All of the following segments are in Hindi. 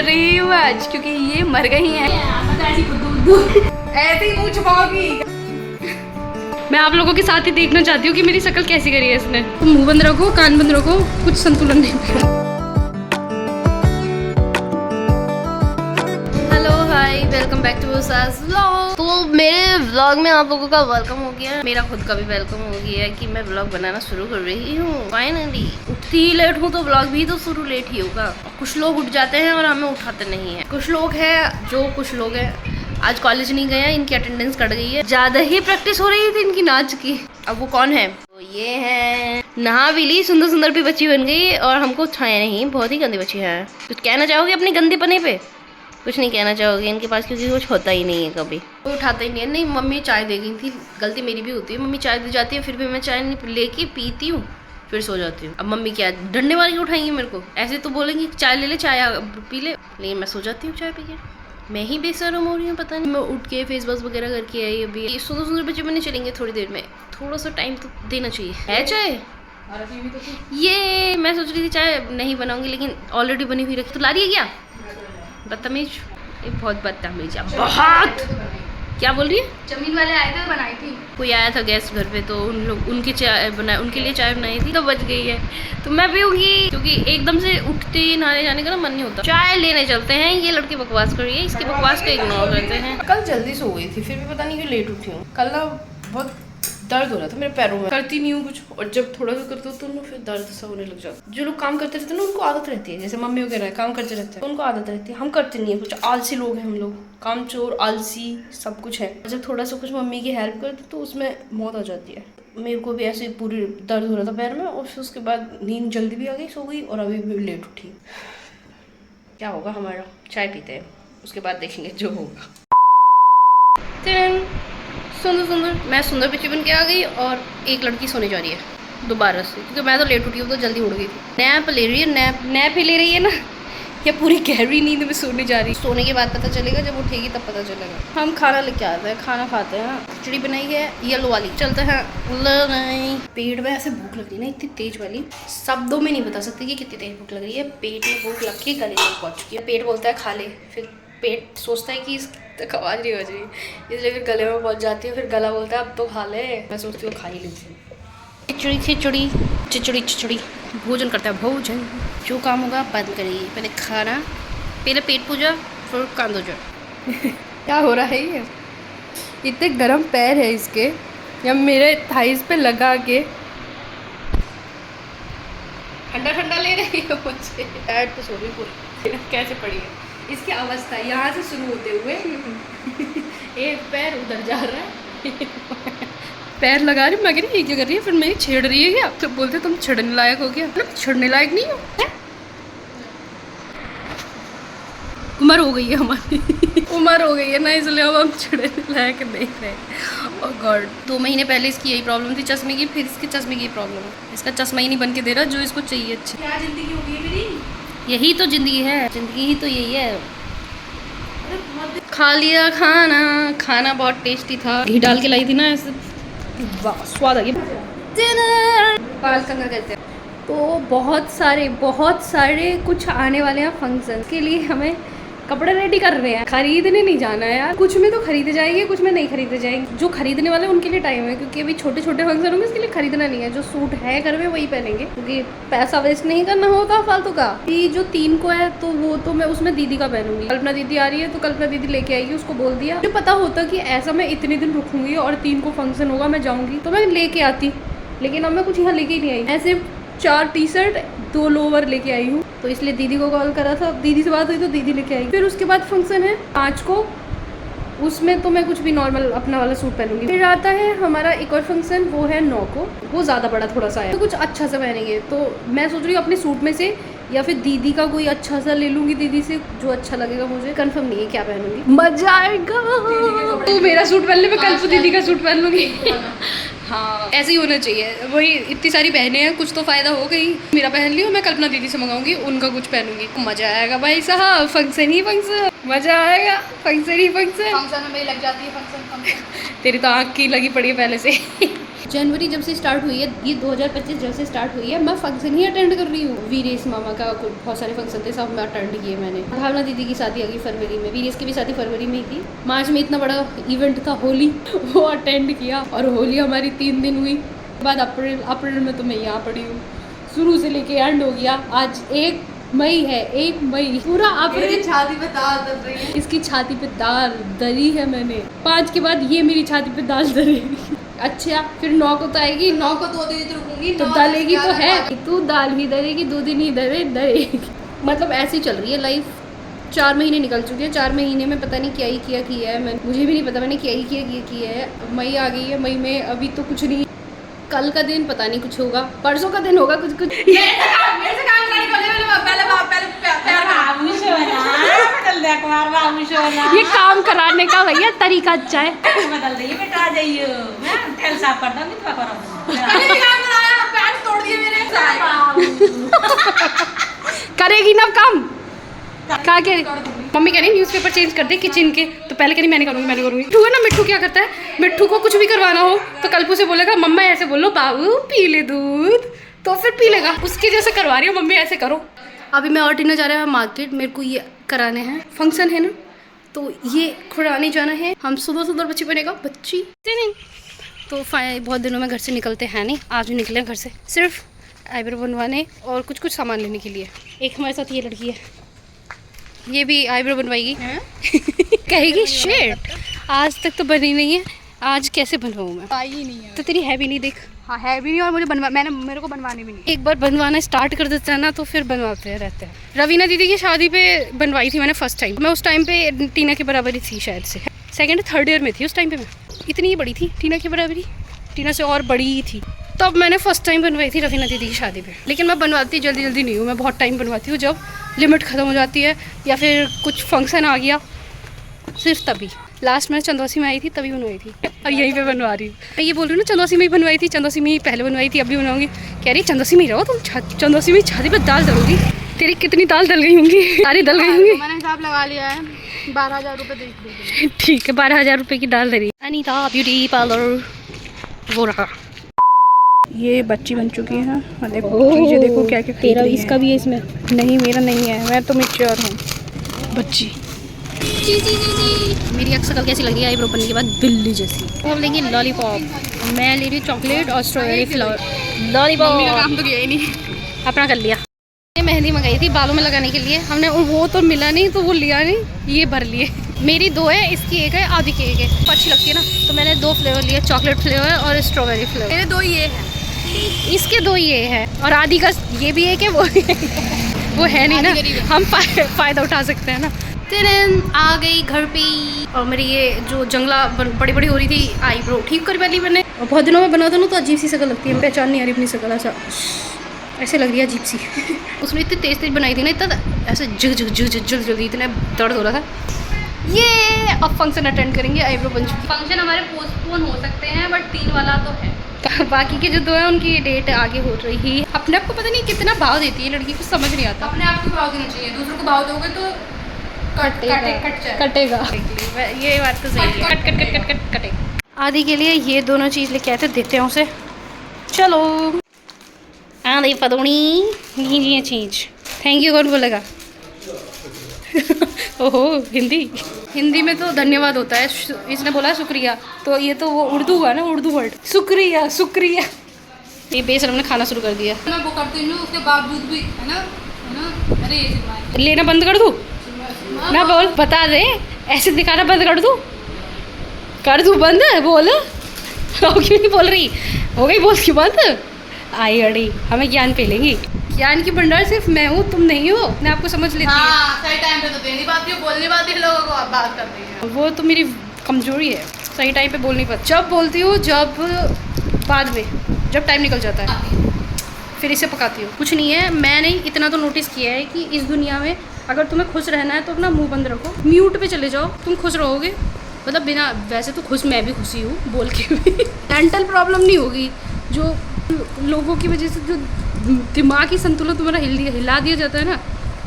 कर रही हूँ आज क्योंकि ये मर गई हैं। ऐसे ही मुँह छुपाओगी। मैं आप लोगों के साथ ही देखना चाहती हूँ कि मेरी शक्ल कैसी करी है इसने। तो मुंह बंद रखो, कान बंद रखो, कुछ संतुलन नहीं बिगड़ा। Hello hi, welcome back to सास व्लॉग। तो मेरे व्लॉग में आप लोगों का वेलकम हो गया, मेरा खुद का भी वेलकम हो गया है कि मैं व्लॉग बनाना शुरू कर रही हूँ। फाइनली उठती ही लेट हूँ तो व्लॉग भी तो शुरू लेट ही होगा। कुछ लोग उठ जाते हैं और हमें उठाते नहीं है। कुछ लोग हैं कुछ लोग हैं आज कॉलेज नहीं गए हैं, इनकी अटेंडेंस कट गई है। ज्यादा ही प्रैक्टिस हो रही थी इनकी नाच की। अब वो कौन है? तो ये है, नहा भी ली, सुंदर सुंदर भी बच्ची बन गई और हमको छाया नहीं, बहुत ही गंदी बच्ची है। कुछ कहना चाहोगे अपने गंदे पने पे? कुछ नहीं कहना चाहोगे इनके पास, क्योंकि कुछ होता ही नहीं है कभी, वो उठाता ही नहीं है। नहीं, मम्मी चाय दे गई थी, गलती मेरी भी होती है। मम्मी चाय दे जाती है, फिर भी मैं चाय नहीं लेके पीती हूँ, फिर सो जाती हूँ। अब मम्मी क्या डंडे मार के उठाएंगी मेरे को? ऐसे तो बोलेंगी चाय ले ले, चाय पी ले, लेकिन मैं सो जाती हूँ चाय पी के। मैं ही बेशरम हो रही हूँ, पता नहीं। मैं उठ के फेस वॉश वगैरह करके आई अभी। सुंदर सुंदर बच्चे बने चलेंगे थोड़ी देर में, थोड़ा सा टाइम तो देना चाहिए। है चाय? ये मैं सोच रही थी चाय नहीं बनाऊंगी, लेकिन ऑलरेडी बनी हुई रखी। तो ला रही है क्या? बदतमीज, बहुत बदतमीज है, बहुत। क्या बोल रही है? जमीन वाले आए थे, बनाई थी। कोई आया था गेस्ट घर पे, तो उनकी चाय बनाई, उनके लिए चाय बनाई थी, तो बच गई है। तो मैं पीऊंगी, क्योंकि एकदम से उठते ही नहाने जाने का ना मन नहीं होता। चाय लेने चलते हैं। ये लड़की बकवास कर रही है, इसकी बकवास को इग्नोर करते हैं। कल जल्दी सो गई थी, फिर भी पता नहीं क्यों लेट उठी हूँ। कल ना बहुत दर्द हो रहा था मेरे पैरों में, करती नहीं हूँ कुछ, और जब थोड़ा सा करती हूँ तो ना फिर दर्द सा होने लग जाता। जो लोग काम करते रहते हैं ना, उनको आदत रहती है, जैसे मम्मी वगैरह काम करते रहते हैं, उनको आदत रहती है। हम करते नहीं है कुछ, आलसी लोग हैं हम लोग, काम चोर, आलसी सब कुछ है। जब थोड़ा सा कुछ मम्मी की हेल्प करते तो उसमें मौत आ जाती है। मेरे को भी ऐसे पूरी दर्द हो रहा था पैर में, और फिर उसके बाद नींद जल्दी भी आ गई, सो गई, और अभी भी लेट उठी। क्या होगा हमारा? चाय पीते हैं, उसके बाद देखेंगे जो होगा। सुंदर सुंदर, मैं सुंदर बच्ची बन के आ गई, और एक लड़की सोने जा रही है दोबारा से, क्योंकि मैं तो लेट उठी हूँ तो जल्दी उड़ गई थी। नैप ले रही है, नैप ही ले रही है ना, या पूरी गहरी नींद में सोने जा रही। सोने के बाद पता चलेगा, जब उठेगी तब पता चलेगा। हम खाना लेके आते हैं, खाना खाते हैं। खिचड़ी बनाई है येलो वाली, चलते हैं। पेट में ऐसे भूख लग रही है ना, इतनी तेज वाली, शब्दों में नहीं बता सकती कि कितनी तेज भूख लग रही है। पेट में भूख लग के गले में पहुँच चुकी है। पेट बोलता है खा ले, फिर पेट सोचता है कि तक आवाज़ नहीं बज रही, इसलिए फिर गले में पहुंच जाती है। फिर गला बोलता है अब तो खा ले, मैं सोचती हूँ खा ही लेती हूँ। खिचड़ी खिचड़ी चिचड़ी चिचड़ी, भोजन करता है, भोजन। जो काम होगा बंद करिए, पहले खाना, पहले पेट पूजा, फिर कांदो जो। क्या हो रहा है ये? इतने गर्म पैर है इसके, या मेरे थाइस पे लगा के ठंडा ठंडा ले रही है मुझे। पैर तो सो रही पूरी, कैसे पड़ी है इसकी अवस्था, यहाँ से शुरू होते हुए एक पैर उधर जा रहा है। पैर लगा रही, मैं कह रही ये क्या कर रही है, फिर मेरी छेड़ रही है क्या? तो बोलते तुम छेड़ने लायक हो क्या? मतलब छेड़ने लायक नहीं हो, उम्र हो गई है हमारी। उम्र हो गई है ना, इसलिए अब हम छेड़ने लायक नहीं रहे। और गॉड, 2 महीने पहले इसकी यही प्रॉब्लम थी चश्मे की, फिर इसके चश्मे की प्रॉब्लम है। इसका चश्मा ही नहीं बन के दे रहा जो इसको चाहिए। अच्छी क्या जिंदगी हो गई है मेरी? यही तो जिंदगी है, जिंदगी ही तो यही है। खा लिया खाना, खाना बहुत टेस्टी था, घी डाल के लाई थी ना, ऐसे वाह स्वाद आ गया। बाल कंगा कहते हैं। तो बहुत सारे कुछ आने वाले हैं फंक्शन के लिए, हमें कपड़े रेडी कर रहे हैं। खरीदने नहीं जाना है यार, कुछ में तो खरीदे जाएंगे, कुछ में नहीं खरीदे जाएंगे। जो खरीदने वाले उनके लिए टाइम है, क्योंकि अभी छोटे छोटे फंक्शन होंगे, इसके लिए खरीदना नहीं है। जो सूट है घर में वही पहनेंगे, क्योंकि पैसा वेस्ट नहीं करना होता फालतू का। ये जो 3 को है तो वो तो मैं उसमें दीदी का पहनूंगी। कल्पना दीदी आ रही है तो कल्पना दीदी लेके आएगी, उसको बोल दिया। मुझे पता होता कि ऐसा मैं इतने दिन रुकूंगी और 3 को फंक्शन होगा, मैं जाऊँगी तो मैं लेके आती, लेकिन अब मैं कुछ यहाँ लेके ही नहीं आई। मैं सिर्फ 4 टी-शर्ट 2 लोवर लेके आई हूँ, तो इसलिए दीदी को कॉल करा था। दीदी से बात हुई तो दीदी लेके आई। फिर उसके बाद फंक्शन है 5 को, उसमें तो मैं कुछ भी नॉर्मल अपना वाला सूट पहनूंगी। फिर आता है हमारा एक और फंक्शन, वो है 9 को, वो ज़्यादा बड़ा थोड़ा सा है, तो कुछ अच्छा सा पहनेंगे। तो मैं सोच रही हूँ अपने सूट में से या फिर दीदी का कोई अच्छा सा ले लूँगी, दीदी से जो अच्छा लगेगा। मुझे कंफर्म नहीं है क्या पहनूंगी, मजा आएगा। तो मेरा सूट पहन ले, मैं कल दीदी का सूट पहन लूँगी। हाँ ऐसे ही होना चाहिए। वही इतनी सारी बहनें हैं, कुछ तो फ़ायदा हो गई। मेरा पहन लियो, मैं कल्पना दीदी से मंगाऊंगी, उनका कुछ पहनूंगी। मज़ा आएगा भाई साहब, फंक्शन ही फंक्शन, मज़ा आएगा, फंक्शन ही फंक्शन। फंक्शन में लग जाती है फंक्शन। तेरी तो आँख की लगी पड़ी है पहले से। जनवरी जब से स्टार्ट हुई है, ये 2025 जब से स्टार्ट हुई है, मैं फंक्शन ही अटेंड कर रही हूँ। वीरेश मामा का बहुत सारे फंक्शन थे, सब मैं अटेंड किए मैंने। भावना दीदी की शादी आ गई फरवरी में, वीरेश की भी शादी फरवरी में ही थी। मार्च में इतना बड़ा इवेंट था होली, वो अटेंड किया। और होली हमारी 3 दिन हुई। बाद अप्रैल में तो मैं यहाँ पड़ी हूँ, शुरू से लेके एंड हो गया। आज 1 मई है, 1 मई पूरा अप्रैल। छाती पे दाल दल रही है। इसकी छाती पे दाल दरी है मैंने। 5 के बाद ये मेरी छाती पे दाल दरेगी। अच्छा फिर 9 को तो आएगी, 9 को 2 दिन तो रुकूंगी, तो दलेगी तो है। तू दाल ही दरेगी, 2 दिन ही दरेगी। मतलब ऐसी चल रही है लाइफ। 4 महीने निकल चुके हैं। 4 महीने में पता नहीं क्या ही किया है। मैं मुझे भी नहीं पता मैंने क्या ही किया है। मई आ गई है, मई में अभी तो कुछ नहीं। कल का दिन पता नहीं कुछ होगा, परसों का दिन होगा कुछ। मेरे से काम कराने को ये काम कराने का भैया तरीका अच्छा है। बदल दइए बेटा, आ जाइए मैं ठेल साफ कर दूंगी, तो करो कल भी काम कराया, पैर तोड़ दिए मेरे। करेगी ना काम। क्या कह रही मम्मी? कह रही न्यूज़पेपर चेंज कर दे किचन के। तो पहले कह रही मैंने करूँगी। मिट्ठू है ना, मिट्ठू क्या करता है, मिट्ठू को कुछ भी करवाना हो तो कल्पू से बोलेगा मम्मा ऐसे बोलो बाबू पी ले दूध, तो फिर पी लेगा। उसके जैसे करवा रही हो मम्मी, ऐसे करो। अभी मैं और टीना जा रहे हैं मार्केट। मेरे को ये कराने हैं, फंक्शन है ना, तो ये खुड़ाने जाना है। हम सुंदर बच्ची बनेगा, बच्ची नहीं तो बहुत दिनों में घर से निकलते हैं नहीं। आज भी निकले घर से सिर्फ आईब्रो बनवाने और कुछ सामान लेने के लिए। एक हमारे साथ ये लड़की है, ये भी आईब्रो बनवाएगी। कहेगी शेट आज तक तो बनी नहीं है, आज कैसे बनवाऊँ मैं? आई ही नहीं है तो तेरी है भी नहीं, देख। हाँ है भी नहीं, और मुझे मेरे को बनवाने भी नहीं। एक बार बनवाना स्टार्ट कर देते हैं ना तो फिर बनवाते रहते हैं। रवीना दीदी की शादी पे बनवाई थी मैंने फर्स्ट टाइम। मैं उस टाइम पे टीना के बराबर ही थी शायद से, 2nd 3rd ईयर में थी उस टाइम पे। मैं इतनी ही बड़ी थी टीना के बराबर ही, टीना से और बड़ी ही थी। तब मैंने फर्स्ट टाइम बनवाई थी रवीना दीदी की शादी पे। लेकिन मैं बनवाती जल्दी नहीं हूँ, मैं बहुत टाइम बनवाती हूँ। जब लिमिट ख़त्म हो जाती है या फिर कुछ फंक्शन आ गया, सिर्फ तभी। लास्ट में चंदौसी में आई थी तभी बनवाई थी, और यहीं पे बनवा रही हूँ। मैं ये बोल रही हूँ ना चंदौसी में ही बनवाई थी, चंदौसी में ही पहले बनवाई थी, अभी बनवाऊंगी। कह रही चंदौसी में ही रहो तुम, चंदौसी में छाती पर दाल डलोगी। तेरी कितनी दाल डल गई होंगी? सारी डल गई होंगी। मैंने हिसाब लगा लिया है, 12,000 रुपये दे। ठीक है, 12,000 रुपये की दाल दे रही। अनीता ब्यूटी पार्लर वो रहा। ये बच्ची बन चुकी है। देखो नीचे देखो क्या क्या तेरा इसका भी है इसमें? नहीं मेरा नहीं है, मैं तो मैच्योर हूँ। बच्ची जी। मेरी अक्सर कैसी लग रही है आईब्रो बनने के बाद? बिल्ली जैसी। अब लेंगे लॉलीपॉप। मैं ले रही हूँ चॉकलेट और स्ट्रॉबेरी फ्लेवर लॉलीपॉप। काम तो किया ही नहीं, अपना कर लिया। ये मेहंदी मंगाई थी बालों में लगाने के लिए हमने, वो तो मिला नहीं तो वो लिया नहीं, ये भर लिए। मेरी 2 है, इसकी 1 है, आदि की 1 है। अच्छी लगती है ना, तो मैंने 2 फ्लेवर लिए, चॉकलेट फ्लेवर और स्ट्रॉबेरी फ्लेवर। मेरे 2 ये है, इसके 2 ये है, और आदि का ये भी है कि वो वो है नहीं ना, हम फ़ायदा उठा सकते हैं ना। तेरन आ गई घर पे। और मेरी ये जो जंगला बड़ी बड़ी हो रही थी आईब्रो ठीक कर वाली मैंने, और बहुत दिनों में बना दो ना तो अजीब सी शक्ल लगती है, पहचान नहीं आ रही अपनी शक्ल। ऐसे लग रही है अजीब सी। उसने इतनी तेज बनाई थी ना, इतना ऐसे जल्दी इतना दर्द हो रहा था। ये अब फंक्शन अटेंड करेंगे, आईब्रो बन चुकी। फंक्शन हमारे पोस्टपोन हो सकते हैं बट 3 वाला तो है। बाकी के जो 2 हैं उनकी डेट आगे हो रही है। अपने आप को पता नहीं कितना भाव देती है लड़की, कुछ समझ नहीं आता। अपने आप को भाव देना चाहिए, दूसरों को भाव दोगे तो कटेगा। ये बात तो सही है, कट कटेगा। आदि के लिए ये दोनों चीज़ लेके आए थे, देते हैं उसे। चलो आदि पदोनी ये चीज़। थैंक यू कौन बोलेगा? ओहो हिंदी में तो धन्यवाद होता है। इसने बोला शुक्रिया, तो ये तो वो उर्दू हुआ ना, उर्दू वर्ड। शुक्रिया। ये बेशरम ने खाना शुरू कर दिया। मैं वो करती हूँ, उसके बावजूद भी है ना। अरे ये लेना बंद कर दूँ ना? बोल, बता दे, ऐसे दिखाना बंद कर दूँ बंद? बोल। क्यों नहीं बोल रही? हो गई बोल क्यों बंद? आई अड़ी हमें ज्ञान पे लेंगी। ज्ञान की भंडार सिर्फ मैं हूँ, तुम नहीं हो। अपने आप को समझ लेती है। हाँ, सही टाइम पे तो दे नहीं पाती हो, बोल नहीं पाती लोगों को, आप बात करती हैं। वो तो मेरी कमजोरी है, सही टाइम पे बोल नहीं पाती। जब बोलती हूँ जब बाद में, जब टाइम निकल जाता है फिर इसे पकाती हूँ। कुछ नहीं है, मैंने इतना तो नोटिस किया है कि इस दुनिया में अगर तुम्हें खुश रहना है तो अपना मुंह बंद रखो, म्यूट पे चले जाओ, तुम खुश रहोगे। मतलब बिना, वैसे तो खुश मैं भी खुशी हूँ बोल के भी। मेंटल प्रॉब्लम नहीं होगी। जो लोगों की वजह से जो दिमागी संतुलन तुम्हारा हिला दिया जाता है ना,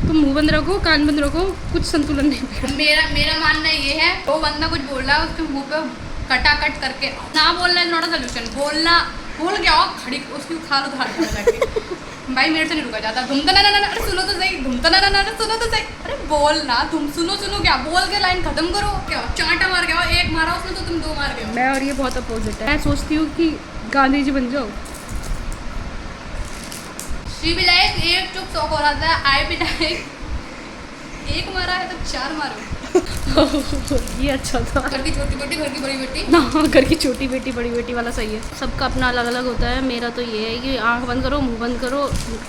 तुम मुंह बंद रखो, कान बंद रखो, कुछ संतुलन नहीं। मेरा मानना ये है, वो बंदा कुछ बोल रहा है उसके मुंह पे कटाकट करके ना बोलना इज नॉट अ सोल्यूशन। बोलना बोल के आओ, खड़ी उसकी खाल उधार जाके भाई मेरे से नहीं रुका जाता। धुमता ना अरे सुनो तो सही, धुमता ना सुनो तो सही। अरे बोल ना, तुम सुनो क्या बोल के लाइन खत्म करो। क्या चांटा मार गया, एक मारा उसने तो तुम 2 मार गए। मैं और ये बहुत अपोजिट है। मैं सोचती हूँ कि गांधी जी बन जाओ। शी भी लाइक एक चुप सो हो रहा था, आई भी लाइक एक मारा है तो 4 मारो। ये अच्छा था। घर की छोटी बेटी, घर की बड़ी बेटी। ना, घर की छोटी बेटी बड़ी बेटी वाला सही है। सबका अपना अलग अलग होता है। मेरा तो ये है कि आंख बंद करो, मुंह बंद करो,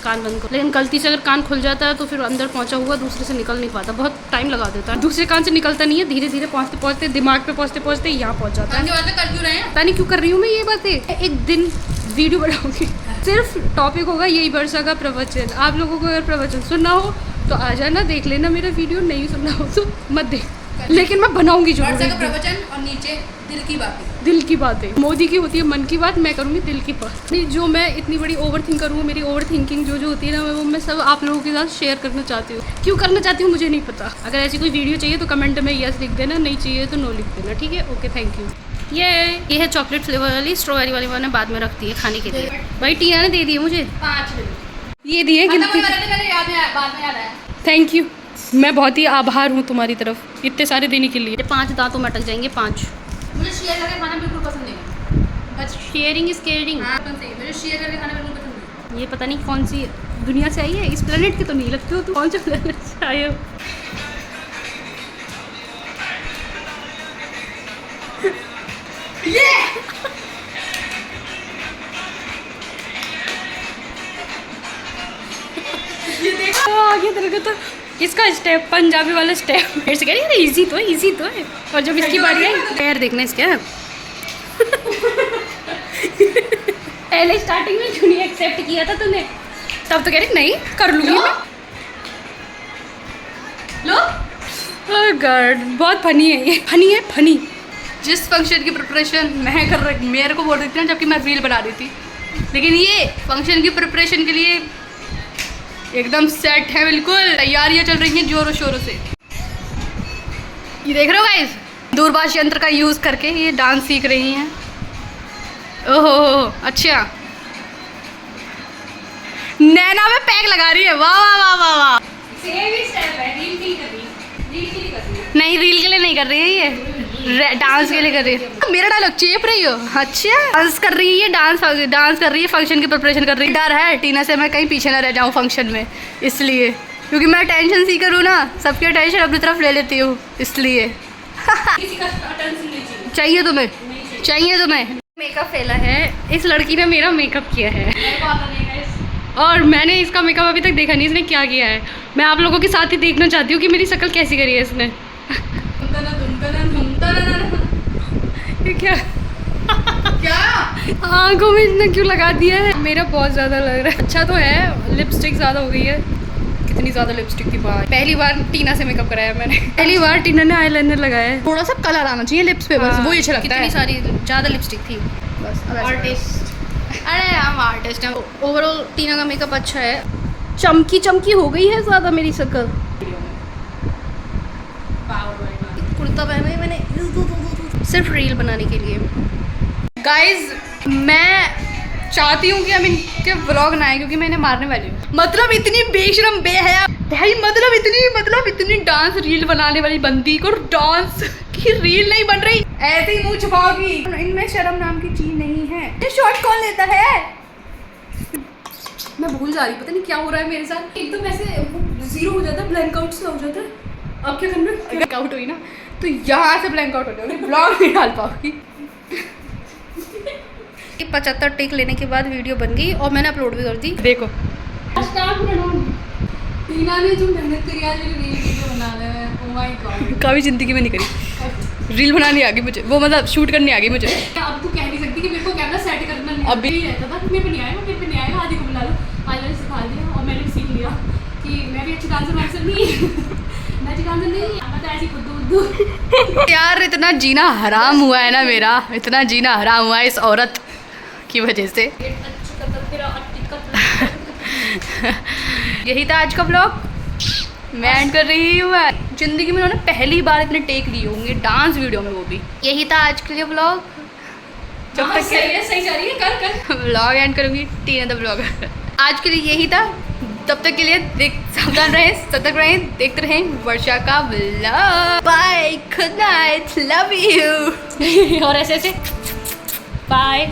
कान बंद करो। लेकिन गलती से अगर कान खुल जाता है तो फिर अंदर पहुंचा हुआ दूसरे से निकल नहीं पाता, बहुत टाइम लगा देता है। दूसरे कान से निकलता नहीं है, धीरे धीरे पहुँचते पहुँचते दिमाग पे पहुँचते पहुँचते यहाँ पहुँच जाता है। बातें कर क्यों रहे हैं? पता नहीं क्यों कर रही हूँ मैं ये बातें। एक दिन वीडियो बनाऊंगी, सिर्फ टॉपिक होगा यही वर्षा का प्रवचन। आप लोगों को अगर प्रवचन सुनना हो तो आ जाना, देख लेना मेरा वीडियो। नहीं सुनना हो तो मत देख, लेकिन मैं बनाऊंगी जो वर्षा का प्रवचन और नीचे दिल की बातें। दिल की बातें। मोदी की होती है मन की बात, मैं करूँगी दिल की बात। नहीं, जो मैं इतनी बड़ी ओवर थिंकर हूँ, मेरी ओवर थिंकिंग जो होती है ना, वो मैं सब आप लोगों के साथ शेयर करना चाहती हूँ। क्यों करना चाहती हूँ मुझे नहीं पता। अगर ऐसी कोई वीडियो चाहिए तो कमेंट में यस लिख देना, नहीं चाहिए तो नो लिख देना, ठीक है? Okay, thank you. ये है चॉकलेट फ्लेवर वाली, स्ट्रॉबेरी वाली मैंने बाद में रखती है खाने के लिए। भाई टीना ने दे दी है मुझे 5 ये दिए गिनती। मैंने याद में आया, बाद में याद आया। थैंक यू, मैं बहुत ही आभार हूँ तुम्हारी तरफ इतने सारे देने के लिए। 5 दांतों में अटक जाएंगे 5। मुझे शेयर करके खाना बिल्कुल पसंद नहीं है। बस शेयरिंग इज केयरिंग। हाँ, मुझे शेयर करके खाना बिल्कुल पसंद नहीं है। ये पता नहीं कौन सी दुनिया से आई है, इस प्लेनेट की तो नहीं लगती हो तुम। कौन सा प्लेनेट से आए हो? ये देखो आगे तेरे को तो इसका स्टेप, पंजाबी वाला स्टेप मेरे से कह रही है इजी तो है, इजी तो है। और जब इसकी बारी आई, पैर देखना इसके। पहले स्टार्टिंग में क्यों नहीं एक्सेप्ट किया था तूने? तब तो कह रही नहीं कर लूँगी मैं। लो ओह गॉड, बहुत फनी है ये, फनी है फनी। जिस फंक्शन की प्रिपरेशन मैं कर रही, मेरे को बोल रही थी ना जबकि मैं रील बना रही थी, लेकिन ये फंक्शन की प्रिपरेशन के लिए एकदम सेट है, बिल्कुल तैयारियां चल रही हैं जोरों शोरों से। ये देख रहे हो गाइस, दूरभाष यंत्र का यूज़ करके ये डांस सीख रही हैं। ओहो अच्छा, नैना में पैक लगा रही है। वाह वाह वाह वाह वाह। सेम ही स्टेप है, रील के लिए कर रही है, रील के लिए कर रही है। नहीं, रील के लिए नहीं कर रही है, ये डांस के लिए कर रही है। मेरा डायलॉग चेप रही हो? अच्छा, डांस कर रही है, डांस कर रही है, फंक्शन की प्रिपरेशन कर रही है। डर है टीना से मैं कहीं पीछे ना रह जाऊँ फंक्शन में, इसलिए, क्योंकि मैं टेंशन सीकर हूँ ना, सबकी टेंशन अपनी तरफ ले लेती हूँ, इसलिए। किसी का टेंशन नहीं चाहिए। चाहिए तुम्हें, चाहिए तुम्हें। मेकअप फैला है, इस लड़की ने मेरा मेकअप किया है और मैंने इसका मेकअप अभी तक देखा नहीं, इसने क्या किया है। मैं आप लोगों के साथ ही देखना चाहती हूँ कि मेरी शक्ल कैसी करी है इसने। ये क्या क्या आंखों में इसने क्यों लगा दिया है? मेरा बहुत ज़्यादा लग रहा है। अच्छा तो है, लिपस्टिक ज़्यादा हो गई है। कितनी ज़्यादा लिपस्टिक थी बाहर। पहली बार टीना से मेकअप कराया मैंने, पहली बार टीना ने आईलाइनर लगाया है। थोड़ा सा कलर आना चाहिए लिप्स पे, बस वो ही अच्छा लगता है। कितनी सारी ज़्यादा लिपस्टिक थी। बस आर्टिस्ट, अरे हम आर्टिस्ट हैं। ओवरऑल टीना का मेकअप अच्छा है, चमकी चमकी हो गई है ज़्यादा मेरी शक्ल। कुर्ता पहना है मैंने सिर्फ रील बनाने के लिए। गाइज, मैं चाहती हूँ कि हम इनके व्लॉग ना आए, क्योंकि मैं इन्हें मारने वाली हूँ। मतलब इतनी बेशरम बेहया भाई, मतलब इतनी डांस रील बनाने वाली बंदी को डांस की रील नहीं बन रही, ऐसे ही मुंह छुपाओगी। इनमें शर्म नाम की चीज नहीं है। ये शॉट कौन लेता है? मैं भूल जा रही, पता नहीं क्या हो रहा है मेरे साथ। एकदम ऐसे जीरो हो जाता है, ब्लैंक आउट से हो जाता है। अब क्या करना है? ब्लैंक आउट हुई ना तो यहाँ से ब्लैंक आउट हो जाओगी, ब्लॉग नहीं डाल पाओगी। 75 टेक लेने के बाद वीडियो बन गई और मैंने अपलोड भी कर दी। देखो टीना ने जो मेहनत करी आज रील वीडियो बनाने में, ओह माय गॉड, कभी जिंदगी में नहीं करी। रील बनानी आ गई मुझे, वो मतलब शूट करनी आ गई मुझे। अब तू कह नहीं सकती कि मेरे को कैमरा सेट करना नहीं अभी रहता था। मेरे पे नहीं आएगा, आदि को बुला लो। आज मैंने सिखा दिया और मैंने सीख लिया कि मैं भी अच्छी डांसर नहीं मैं अच्छी डांसर नहीं, मैं तो ऐसी खुद यार इतना जीना हराम हुआ है ना मेरा, इतना जीना हराम हुआ है इस औरत की वजह से। यही था आज का ब्लॉग। मैं एंड कर रही हूँ। जिंदगी में उन्होंने पहली बार इतने टेक लिए होंगे डांस वीडियो में, वो भी। यही था आज के लिए व्लॉग। जब तक सही जा रही है, कर व्लॉग एंड करूँगी टीना द ब्लॉगर। आज के लिए यही था। तब तक के लिए सावधान रहें, सतर्क रहें, देखते रहें वर्षा का vlog. Bye, good night, love you. और ऐसे बाय।